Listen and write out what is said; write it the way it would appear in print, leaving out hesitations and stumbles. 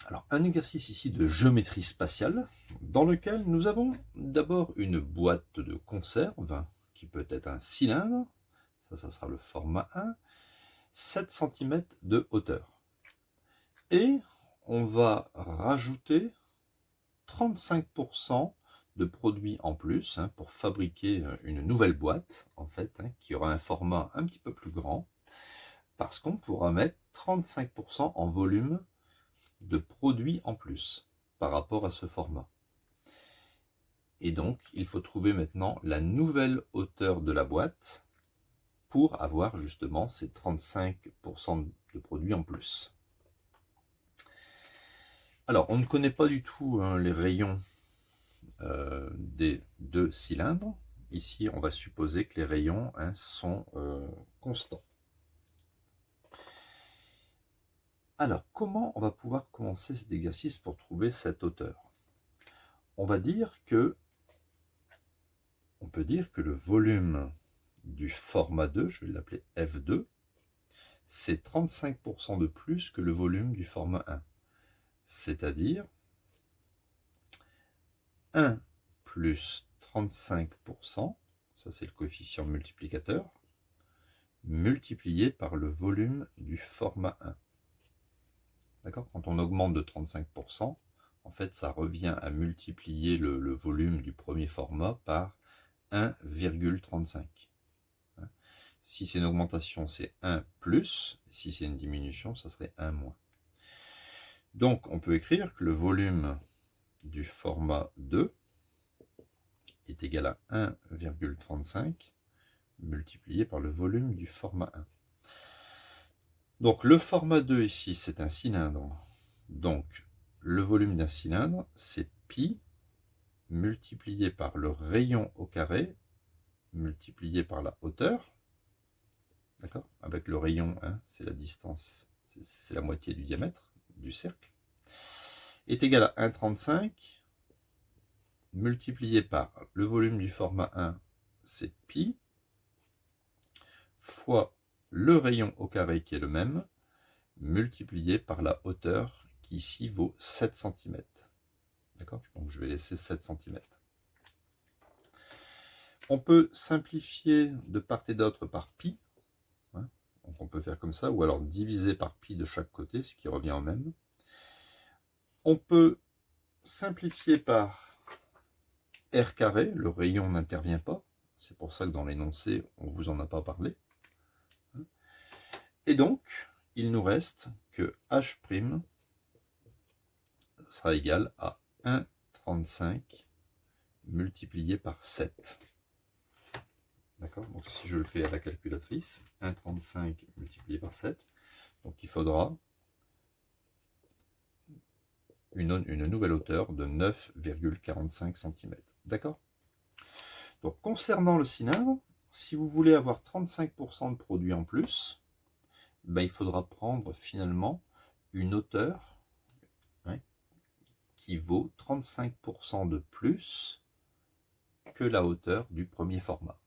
Alors, un exercice ici de géométrie spatiale, dans lequel nous avons d'abord une boîte de conserve, qui peut être un cylindre, ça sera le format 1, 7 cm de hauteur. Et on va rajouter 35% de produits en plus pour fabriquer une nouvelle boîte, en fait, qui aura un format un petit peu plus grand, parce qu'on pourra mettre 35% en volume de produits en plus par rapport à ce format. Et donc, il faut trouver maintenant la nouvelle hauteur de la boîte pour avoir justement ces 35% de produits en plus. Alors, on ne connaît pas du tout les rayons des deux cylindres. Ici, on va supposer que les rayons sont constants. Alors, comment on va pouvoir commencer cet exercice pour trouver cette hauteur? On peut dire que le volume du format 2, je vais l'appeler F2, c'est 35% de plus que le volume du format 1. C'est-à-dire 1 plus 35%, ça c'est le coefficient multiplicateur, multiplié par le volume du format 1. D'accord? Quand on augmente de 35%, en fait, ça revient à multiplier le volume du premier format par 1,35. Si c'est une augmentation, c'est 1 plus. Si c'est une diminution, ça serait 1 moins. Donc, on peut écrire que le volume du format 2 est égal à 1,35 multiplié par le volume du format 1. Donc le format 2 ici, c'est un cylindre. Donc le volume d'un cylindre, c'est pi multiplié par le rayon au carré, multiplié par la hauteur. D'accord? Avec le rayon, c'est la distance, c'est la moitié du diamètre du cercle. Est égal à 1,35 multiplié par le volume du format 1, c'est pi, fois le rayon au carré qui est le même, multiplié par la hauteur qui ici vaut 7 cm. D'accord? Donc je vais laisser 7 cm. On peut simplifier de part et d'autre par pi. Donc on peut faire comme ça, ou alors diviser par pi de chaque côté, ce qui revient au même. On peut simplifier par r carré, le rayon n'intervient pas. C'est pour ça que dans l'énoncé, on ne vous en a pas parlé. Et donc, il nous reste que h' sera égal à 1,35 multiplié par 7. D'accord? Donc si je le fais à la calculatrice, 1,35 multiplié par 7, donc il faudra une nouvelle hauteur de 9,45 cm. D'accord? Donc concernant le cylindre, si vous voulez avoir 35% de produit en plus, il faudra prendre finalement une hauteur qui vaut 35% de plus que la hauteur du premier format.